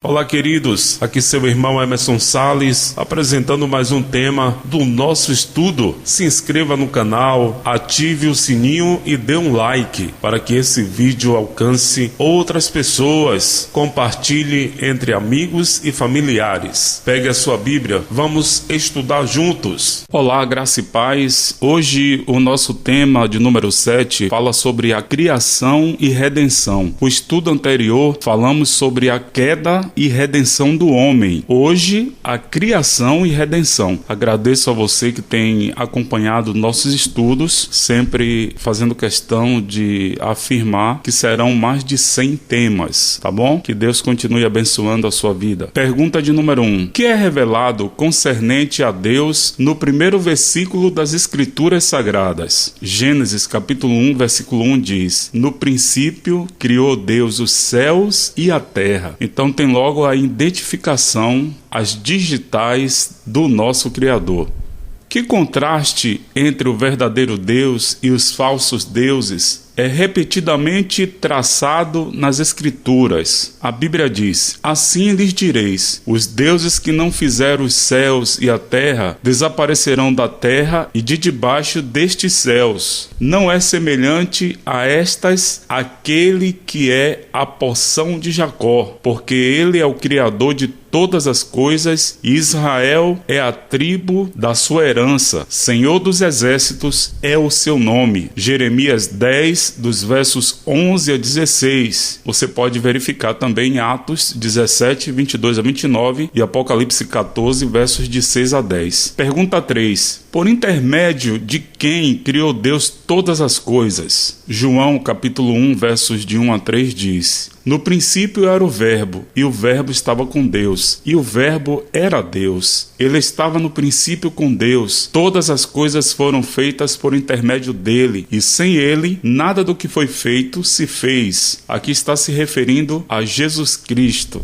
Olá, queridos, aqui seu irmão Emerson Salles, apresentando mais um tema do nosso estudo. Se inscreva no canal, ative o sininho e dê um like para que esse vídeo alcance outras pessoas. Compartilhe entre amigos e familiares. Pegue a sua Bíblia, vamos estudar juntos. Olá, graça e paz. Hoje o nosso tema de número 7 fala sobre a criação e redenção. O estudo anterior falamos sobre a queda e redenção do homem. Hoje, a criação e redenção. Agradeço a você que tem acompanhado nossos estudos, sempre fazendo questão de afirmar que serão mais de 100 temas, tá bom? Que Deus continue abençoando a sua vida. Pergunta de número 1. O que é revelado concernente a Deus no primeiro versículo das Escrituras Sagradas? Gênesis capítulo 1, versículo 1 diz: No princípio criou Deus os céus e a terra. Então tem logo a identificação, as digitais do nosso Criador. Que contraste entre o verdadeiro Deus e os falsos deuses é repetidamente traçado nas Escrituras. A Bíblia diz: Assim lhes direis, os deuses que não fizeram os céus e a terra desaparecerão da terra e de debaixo destes céus. Não é semelhante a estas aquele que é a porção de Jacó, porque ele é o Criador de todas as coisas, e Israel é a tribo da sua herança. Senhor dos exércitos é o seu nome. Jeremias 10, dos versos 11 a 16. Você pode verificar também em Atos 17, 22 a 29 e Apocalipse 14, versos de 6 a 10. Pergunta 3. Por intermédio de quem criou Deus todas as coisas? João capítulo 1, versos de 1 a 3 diz: No princípio era o Verbo, e o Verbo estava com Deus, e o Verbo era Deus. Ele estava no princípio com Deus. Todas as coisas foram feitas por intermédio dele, e sem ele, nada do que foi feito se fez. Aqui está se referindo a Jesus Cristo.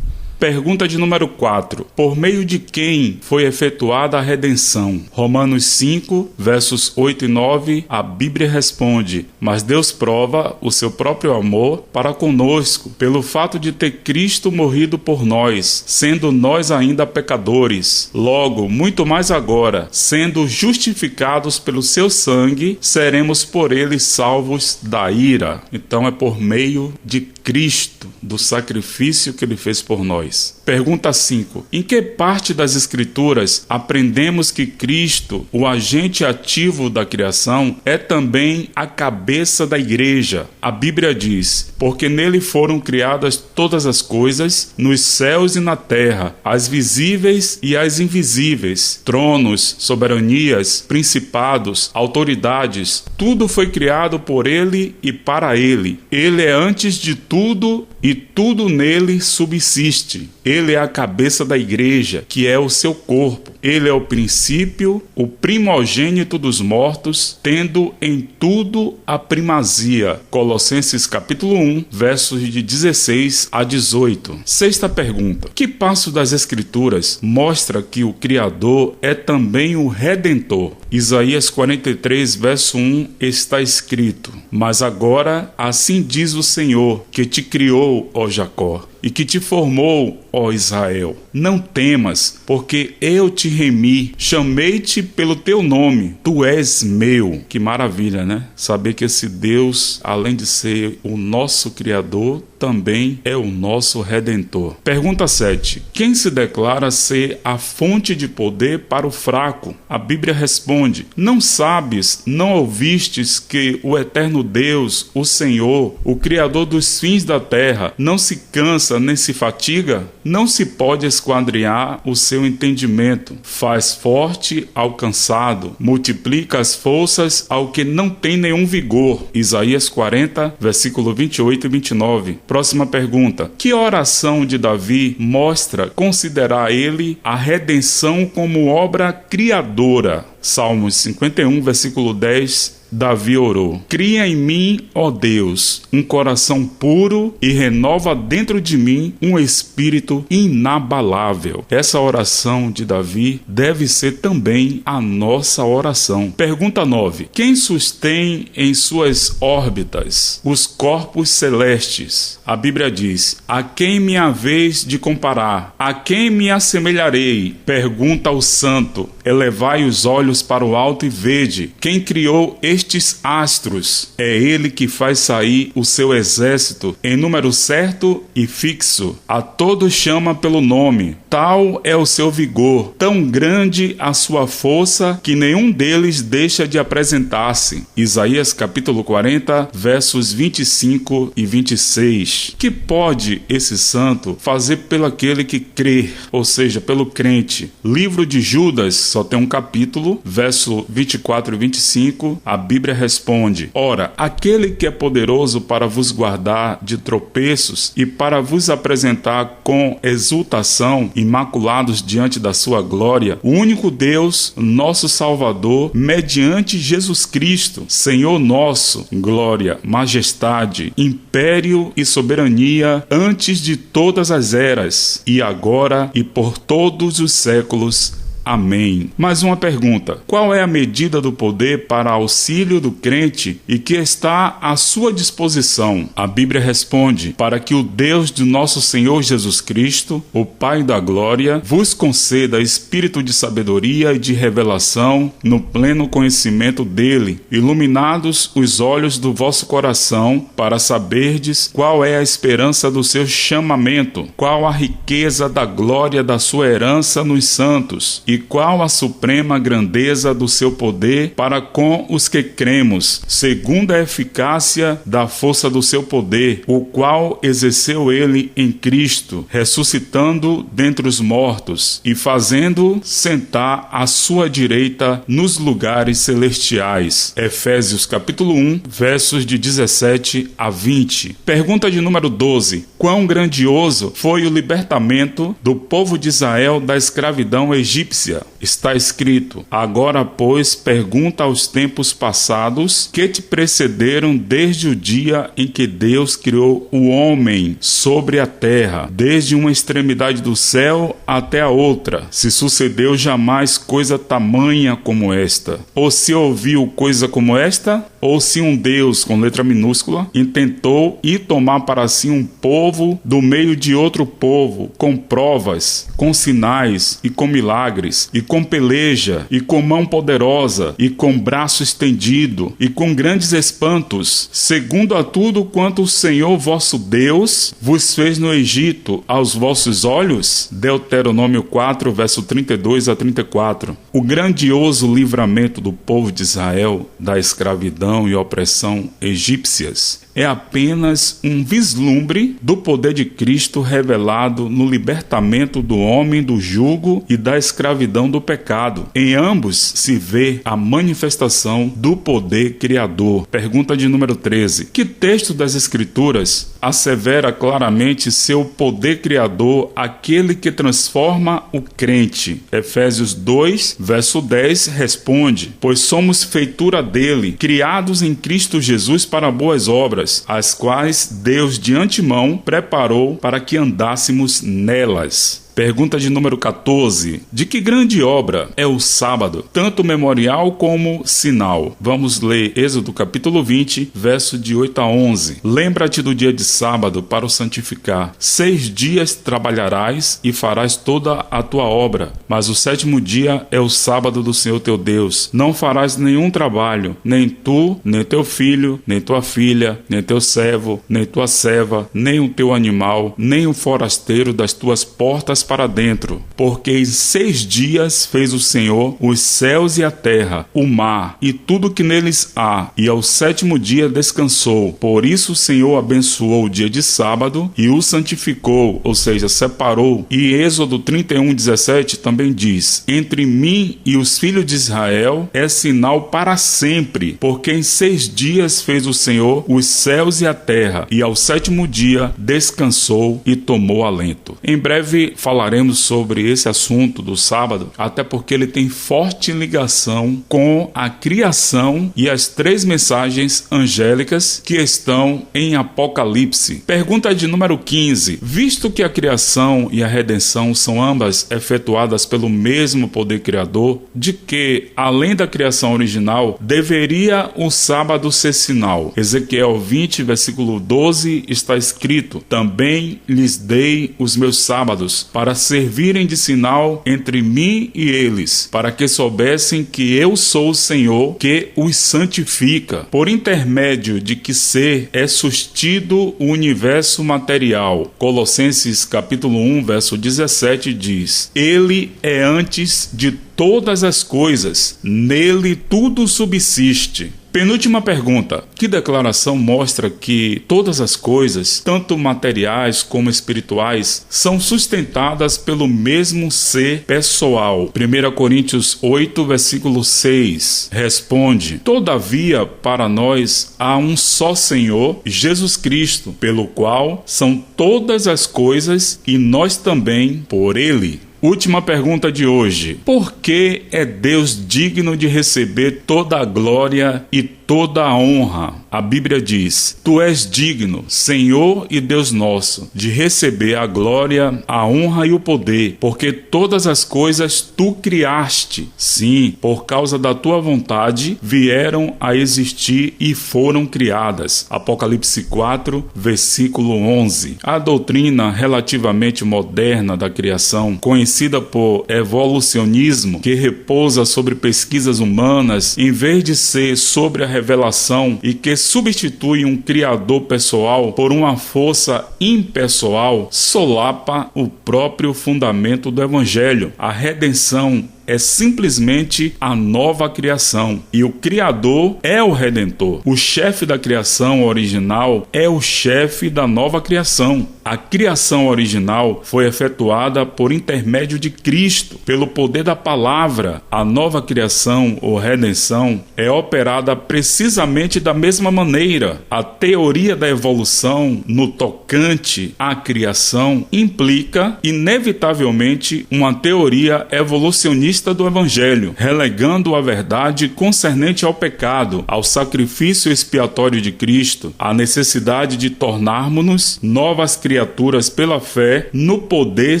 Pergunta de número 4. Por meio de quem foi efetuada a redenção? Romanos 5, versos 8 e 9, a Bíblia responde: Mas Deus prova o seu próprio amor para conosco, pelo fato de ter Cristo morrido por nós, sendo nós ainda pecadores. Logo, muito mais agora, sendo justificados pelo seu sangue, seremos por ele salvos da ira. Então é por meio de Cristo, do sacrifício que ele fez por nós. Pergunta 5. Em que parte das Escrituras aprendemos que Cristo, o agente ativo da criação, é também a cabeça da igreja? A Bíblia diz: Porque nele foram criadas todas as coisas, nos céus e na terra, as visíveis e as invisíveis, tronos, soberanias, principados, autoridades, tudo foi criado por ele e para ele. Ele é antes de tudo e tudo nele subsiste. Ele é a cabeça da igreja, que é o seu corpo. Ele é o princípio, o primogênito dos mortos, tendo em tudo a primazia. Colossenses capítulo 1, versos de 16 a 18. Sexta pergunta. Que passo das Escrituras mostra que o Criador é também o Redentor? Isaías 43, verso 1 está escrito: Mas agora assim diz o Senhor, que te criou, ó Jacó, e que te formou, ó Israel. Não temas, porque eu te remi, chamei-te pelo teu nome, tu és meu. Que maravilha, né? Saber que esse Deus, além de ser o nosso Criador, também é o nosso Redentor. Pergunta 7. Quem se declara ser a fonte de poder para o fraco? A Bíblia responde: Não sabes, não ouvistes que o eterno Deus, o Senhor, o Criador dos fins da terra, não se cansa nem se fatiga? Não se pode esquadrinhar o seu entendimento. Faz forte ao cansado, multiplica as forças ao que não tem nenhum vigor. Isaías 40, versículo 28 e 29. Próxima pergunta. Que oração de Davi mostra considerar ele a redenção como obra criadora? Salmos 51, versículo 10 Davi orou: cria em mim, ó Deus, um coração puro e renova dentro de mim um espírito inabalável. Essa oração de Davi deve ser também a nossa oração. Pergunta 9. Quem sustém em suas órbitas os corpos celestes? A Bíblia diz: a quem me haveis de comparar? A quem me assemelharei? Pergunta o santo. Elevai os olhos para o alto e vede quem criou estes astros. É ele que faz sair o seu exército em número certo e fixo. A todos chama pelo nome. Tal é o seu vigor, tão grande a sua força, que nenhum deles deixa de apresentar-se. Isaías capítulo 40, versos 25 e 26. Que pode esse santo fazer pelo aquele que crê, ou seja, pelo crente? Livro de Judas só tem um capítulo, verso 24 e 25, a Bíblia responde: ora, aquele que é poderoso para vos guardar de tropeços e para vos apresentar com exultação, imaculados diante da sua glória, o único Deus, nosso Salvador, mediante Jesus Cristo, Senhor nosso, glória, majestade, império e soberania antes de todas as eras, e agora e por todos os séculos. Amém. Mais uma pergunta: qual é a medida do poder para auxílio do crente e que está à sua disposição? A Bíblia responde: para que o Deus de nosso Senhor Jesus Cristo, o Pai da glória, vos conceda espírito de sabedoria e de revelação no pleno conhecimento dele, iluminados os olhos do vosso coração, para saberdes qual é a esperança do seu chamamento, qual a riqueza da glória da sua herança nos santos, e qual a suprema grandeza do seu poder para com os que cremos, segundo a eficácia da força do seu poder, o qual exerceu ele em Cristo, ressuscitando dentre os mortos e fazendo sentar à sua direita nos lugares celestiais. Efésios capítulo 1, versos de 17 a 20. Pergunta de número 12. Quão grandioso foi o libertamento do povo de Israel da escravidão egípcia? Está escrito: agora, pois, pergunta aos tempos passados que te precederam desde o dia em que Deus criou o homem sobre a terra, desde uma extremidade do céu até a outra, se sucedeu jamais coisa tamanha como esta? Ou se ouviu coisa como esta? Ou se um Deus, com letra minúscula, intentou ir tomar para si um povo do meio de outro povo, com provas, com sinais e com milagres, e com peleja, e com mão poderosa, e com braço estendido, e com grandes espantos, segundo a tudo quanto o Senhor vosso Deus vos fez no Egito aos vossos olhos? Deuteronômio 4, verso 32 a 34. O grandioso livramento do povo de Israel da escravidão e opressão egípcias é apenas um vislumbre do poder de Cristo revelado no libertamento do homem do jugo e da escravidão do pecado. Em ambos se vê a manifestação do poder criador. Pergunta de número 13. Que texto das Escrituras assevera claramente seu poder criador, aquele que transforma o crente? Efésios 2, verso 10 responde: pois somos feitura dele, criados em Cristo Jesus para boas obras, as quais Deus de antemão preparou para que andássemos nelas. Pergunta de número 14. De que grande obra é o sábado, tanto memorial como sinal? Vamos ler Êxodo capítulo 20, verso de 8 a 11. Lembra-te do dia de sábado para o santificar. 6 dias trabalharás e farás toda a tua obra, mas o 7º dia é o sábado do Senhor teu Deus. Não farás nenhum trabalho, nem tu, nem teu filho, nem tua filha, nem teu servo, nem tua serva, nem o teu animal, nem o forasteiro das tuas portas para dentro, porque em 6 dias fez o Senhor os céus e a terra, o mar e tudo que neles há, e ao 7º dia descansou. Por isso o Senhor abençoou o dia de sábado e o santificou, ou seja, separou. E Êxodo 31:17 também diz: entre mim e os filhos de Israel é sinal para sempre, porque em 6 dias fez o Senhor os céus e a terra, e ao 7º dia descansou e tomou alento. Em breve falaremos falaremos sobre esse assunto do sábado, até porque ele tem forte ligação com a criação e as 3 mensagens angélicas que estão em Apocalipse. Pergunta de número 15. Visto que a criação e a redenção são ambas efetuadas pelo mesmo poder criador, de que, além da criação original, deveria o sábado ser sinal? Ezequiel 20, versículo 12, está escrito: também lhes dei os meus sábados, para servirem de sinal entre mim e eles, para que soubessem que eu sou o Senhor, que os santifica, por intermédio de que ser é sustido o universo material. Colossenses capítulo 1, verso 17 diz: ele é antes de todas as coisas, nele tudo subsiste. Penúltima pergunta. Que declaração mostra que todas as coisas, tanto materiais como espirituais, são sustentadas pelo mesmo ser pessoal? 1 Coríntios 8, versículo 6 responde: todavia, para nós há um só Senhor, Jesus Cristo, pelo qual são todas as coisas e nós também por Ele. Última pergunta de hoje. Por que é Deus digno de receber toda a glória e toda a honra? A Bíblia diz: tu és digno, Senhor e Deus nosso, de receber a glória, a honra e o poder, porque todas as coisas tu criaste. Sim, por causa da tua vontade vieram a existir e foram criadas. Apocalipse 4, versículo 11. A doutrina relativamente moderna da criação, conhecida por evolucionismo, que repousa sobre pesquisas humanas em vez de ser sobre a revelação e que substitui um criador pessoal por uma força impessoal, solapa o próprio fundamento do Evangelho. A redenção é simplesmente a nova criação, e o Criador é o Redentor. O chefe da criação original é o chefe da nova criação. A criação original foi efetuada por intermédio de Cristo, pelo poder da palavra. A nova criação ou redenção é operada precisamente da mesma maneira. A teoria da evolução no tocante à criação implica, inevitavelmente, uma teoria evolucionista do Evangelho, relegando a verdade concernente ao pecado, ao sacrifício expiatório de Cristo, à necessidade de tornarmos-nos novas criaturas pela fé no poder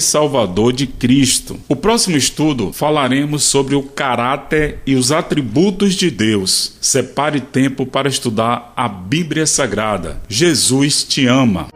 salvador de Cristo. O próximo estudo falaremos sobre o caráter e os atributos de Deus. Separe tempo para estudar a Bíblia Sagrada. Jesus te ama.